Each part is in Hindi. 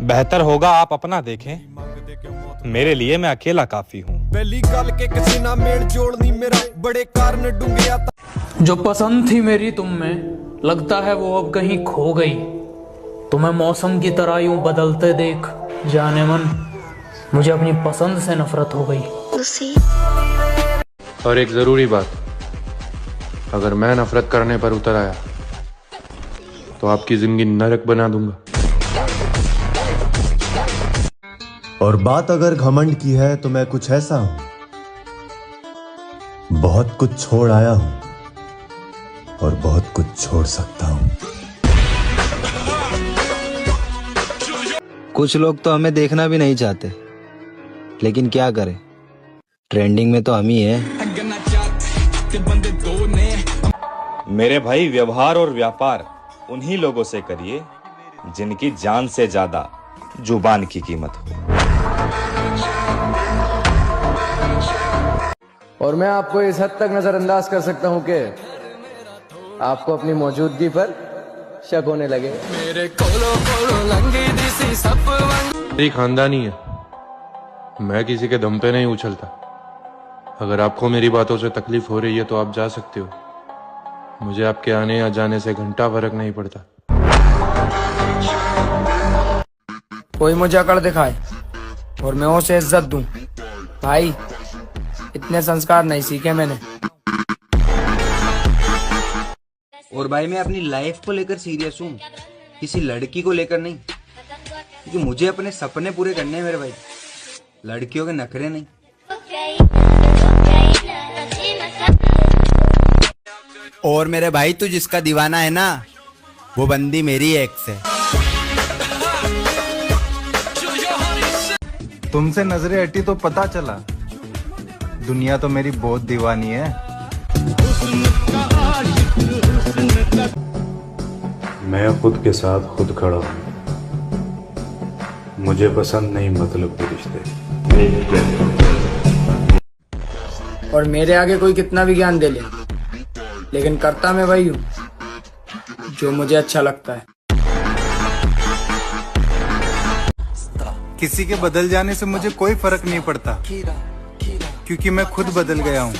बेहतर होगा आप अपना देखें, मेरे लिए मैं अकेला काफी हूँ। पहली गल के किसी ना मेल जोड़ नहीं मेरा बड़े कारण डूंगिया। जो पसंद थी मेरी तुम में, लगता है वो अब कहीं खो गई। तुम्हें मौसम की तरह यूं बदलते देख जाने मन, मुझे अपनी पसंद से नफरत हो गई। और एक जरूरी बात, अगर मैं नफरत करने पर उतर आया तो आपकी जिंदगी नरक बना दूंगा। और बात अगर घमंड की है तो मैं कुछ ऐसा हूं, बहुत कुछ छोड़ आया हूं और बहुत कुछ छोड़ सकता हूं। कुछ लोग तो हमें देखना भी नहीं चाहते, लेकिन क्या करें, ट्रेंडिंग में तो हम ही हैं। मेरे भाई, व्यवहार और व्यापार उन्हीं लोगों से करिए जिनकी जान से ज्यादा जुबान की कीमत हो। और मैं आपको इस हद तक नजरअंदाज कर सकता हूं कि आपको अपनी मौजूदगी पर शक होने लगे। मेरी खानदानी है, मैं किसी के दम पे नहीं उछलता। अगर आपको मेरी बातों से तकलीफ हो रही है तो आप जा सकते हो, मुझे आपके आने या जाने से घंटा फर्क नहीं पड़ता। कोई मुझे अकड़ दिखाए और मैं उसे इज्जत दूं, भाई इतने संस्कार नहीं सीखे मैंने। और भाई मैं अपनी लाइफ को लेकर सीरियस हूँ, किसी लड़की को लेकर नहीं, क्योंकि मुझे अपने सपने पूरे करने हैं मेरे भाई, लड़कियों के नखरे नहीं। और मेरे भाई तू जिसका दीवाना है ना, वो बंदी मेरी एक्स है। तुमसे नजरें हटी तो पता चला दुनिया तो मेरी बहुत दीवानी है। मैं खुद के साथ खुद खड़ा हूँ, मुझे पसंद नहीं मतलब के रिश्ते। और मेरे आगे कोई कितना भी ज्ञान दे ले, लेकिन करता मैं वही हूँ जो मुझे अच्छा लगता है। किसी के बदल जाने से मुझे कोई फर्क नहीं पड़ता, क्योंकि मैं खुद बदल गया हूँ।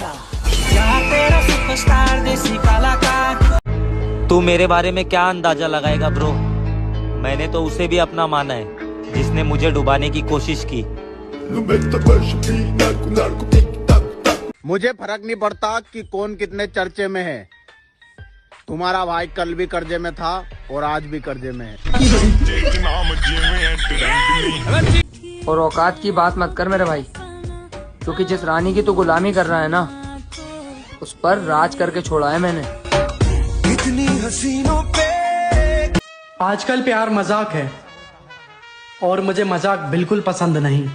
तू मेरे बारे में क्या अंदाजा लगाएगा ब्रो? मैंने तो उसे भी अपना माना है जिसने मुझे डुबाने की कोशिश की। मुझे फर्क नहीं पड़ता कि कौन कितने चर्चे में है। तुम्हारा भाई कल भी कर्जे में था और आज भी कर्जे में है। और औकात की बात मत कर मेरे भाई, क्योंकि जिस रानी की तू गुलामी कर रहा है ना, उस पर राज करके छोड़ा है मैंने। इतनी हसीनों पे आजकल प्यार मजाक है और मुझे मजाक बिल्कुल पसंद नहीं।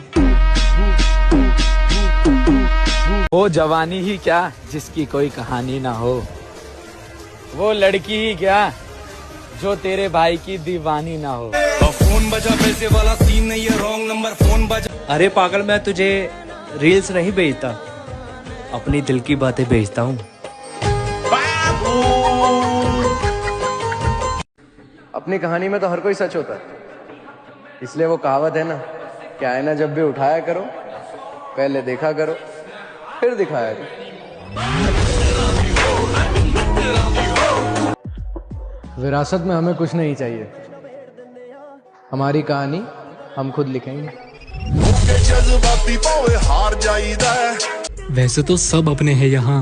वो जवानी ही क्या जिसकी कोई कहानी ना हो, वो लड़की ही क्या जो तेरे भाई की दीवानी ना हो। फोन बजा, पैसे वाला सीन नहीं है, रॉन्ग नंबर फोन बजा। अरे पागल, मैं तुझे रील्स नहीं भेजता, अपनी दिल की बातें भेजता हूँ। अपनी कहानी में तो हर कोई सच होता है, इसलिए वो कहावत है ना कि आईना जब भी उठाया करो, पहले देखा करो फिर दिखाया करो। विरासत में हमें कुछ नहीं चाहिए, हमारी कहानी हम खुद लिखेंगे। वैसे तो सब अपने हैं यहाँ,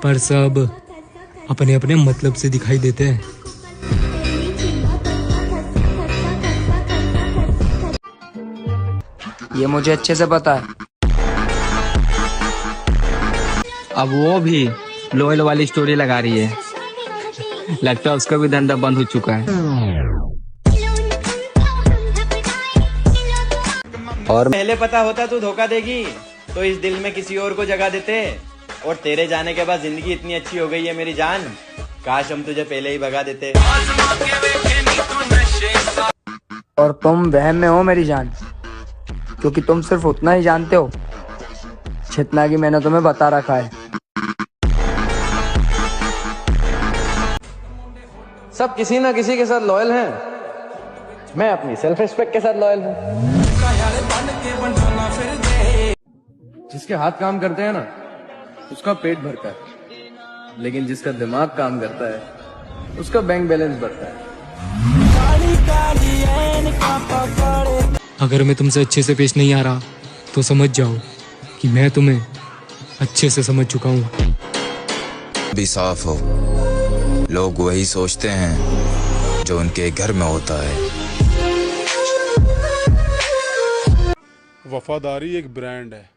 पर सब अपने अपने मतलब से दिखाई देते हैं। ये मुझे अच्छे से पता है। अब वो भी लोयल वाली स्टोरी लगा रही है, लगता है उसका भी धंधा बंद हो चुका है। और पहले पता होता तू धोखा देगी तो इस दिल में किसी और को जगह देते, और तेरे जाने के बाद जिंदगी इतनी अच्छी हो गई है मेरी जान, काश हम तुझे पहले ही भगा देते। और तुम वहम में हो मेरी जान, क्योंकि तुम सिर्फ उतना ही जानते हो जितना कि मैंने तुम्हें बता रखा है। सब किसी ना किसी के साथ लॉयल हैं, मैं अपनी सेल्फ रिस्पेक्ट के साथ लॉयल हूँ। जिसके हाथ काम करते हैं ना, उसका पेट भरता है, लेकिन जिसका दिमाग काम करता है, उसका बैंक बैलेंस बढ़ता है। अगर मैं तुमसे अच्छे से पेश नहीं आ रहा तो समझ जाओ कि मैं तुम्हें अच्छे से समझ चुका हूँ। भी साफ हो, लोग वही सोचते हैं जो उनके घर में होता है। वफादारी एक ब्रांड है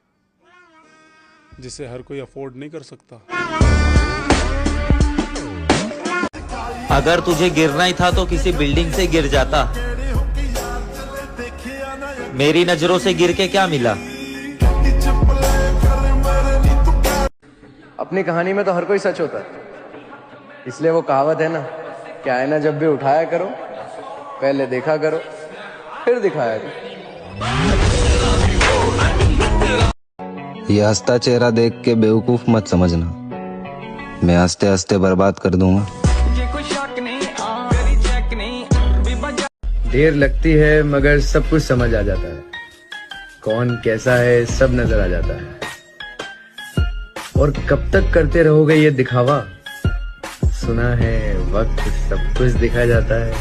जिसे हर कोई अफोर्ड नहीं कर सकता। अगर तुझे गिरना ही था तो किसी बिल्डिंग से गिर जाता। मेरी नजरों से गिर के क्या मिला? अपनी कहानी में तो हर कोई सच होता है, इसलिए वो कहावत है ना कि आईना जब भी उठाया करो, पहले देखा करो, फिर दिखाया करो। ये हंसता चेहरा देख के बेवकूफ मत समझना, मैं हंसते हंसते बर्बाद कर दूंगा। देर लगती है मगर सब कुछ समझ आ जाता है, कौन कैसा है सब नजर आ जाता है। और कब तक करते रहोगे ये दिखावा, सुना है वक्त सब कुछ दिखा जाता है।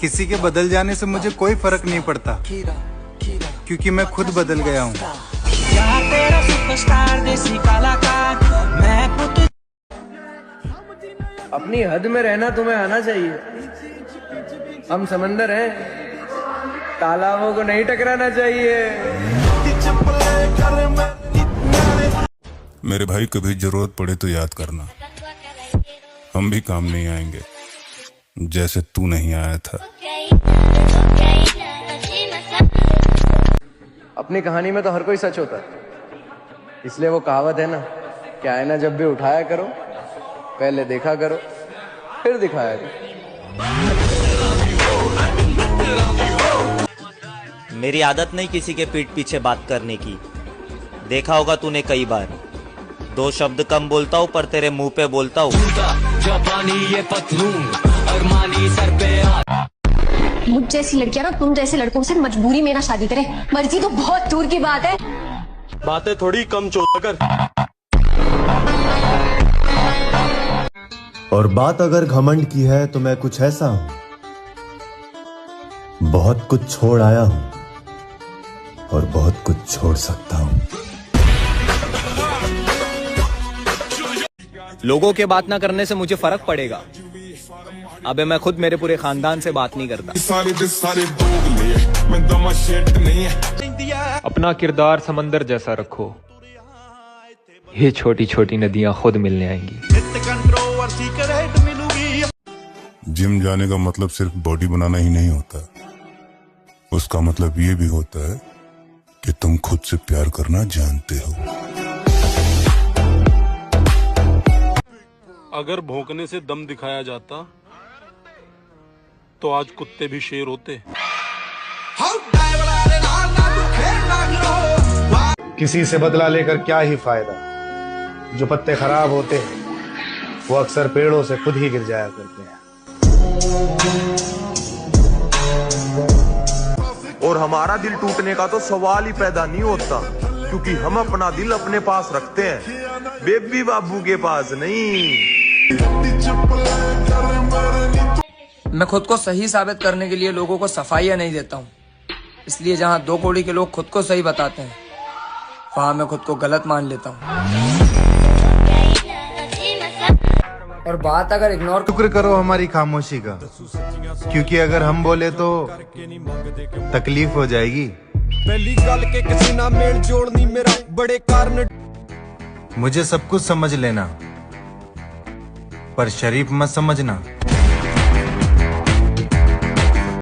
किसी के बदल जाने से मुझे कोई फर्क नहीं पड़ता, क्योंकि मैं खुद बदल गया हूँ। अपनी हद में रहना तुम्हें आना चाहिए। हम समंदर हैं, तालाबों को नहीं टकराना चाहिए। मेरे भाई, कभी जरूरत पड़े तो याद करना, हम भी काम नहीं आएंगे जैसे तू नहीं आया था। अपनी कहानी में तो हर कोई सच होता है, इसलिए वो कहावत है ना कि आईना जब भी उठाया करो, पहले देखा करो, फिर दिखाया करो। मेरी आदत नहीं किसी के पीठ पीछे बात करने की। देखा होगा तूने कई बार, दो शब्द कम बोलता हूँ पर तेरे मुंह पे बोलता हूँ। मुझ जैसी लड़कियां ना तुम जैसे लड़कों से मजबूरी में ना शादी करे, मर्जी तो बहुत दूर की बात है। बातें थोड़ी कम चोट कर। और बात अगर घमंड की है तो मैं कुछ ऐसा हूं, बहुत कुछ छोड़ आया हूं और बहुत कुछ छोड़ सकता हूं। लोगों के बात ना करने से मुझे फर्क पड़ेगा। अबे मैं खुद मेरे पूरे खानदान से बात नहीं करता। अपना किरदार समंदर जैसा रखो, ये छोटी छोटी नदियां खुद मिलने आएंगी। जिम जाने का मतलब सिर्फ बॉडी बनाना ही नहीं होता, उसका मतलब ये भी होता है कि तुम खुद से प्यार करना जानते हो। अगर भौंकने से दम दिखाया जाता तो आज कुत्ते भी शेर होते। किसी से बदला लेकर क्या ही फायदा, जो पत्ते खराब होते हैं वो अक्सर पेड़ों से खुद ही गिर जाया करते हैं। और हमारा दिल टूटने का तो सवाल ही पैदा नहीं होता, क्योंकि हम अपना दिल अपने पास रखते हैं, बेबी बाबू के पास नहीं। मैं खुद को सही साबित करने के लिए लोगों को सफाइयां नहीं देता हूँ, इसलिए जहाँ दो कौड़ी के लोग खुद को सही बताते हैं, वहाँ मैं खुद को गलत मान लेता हूँ। और बात अगर इग्नोर शुक्र करो हमारी खामोशी का, क्योंकि अगर हम बोले तो तकलीफ हो जाएगी। पहली गल के किसी ना मेल जोड़नी मेरा बड़े कारण। मुझे सब कुछ समझ लेना पर शरीफ मत समझना।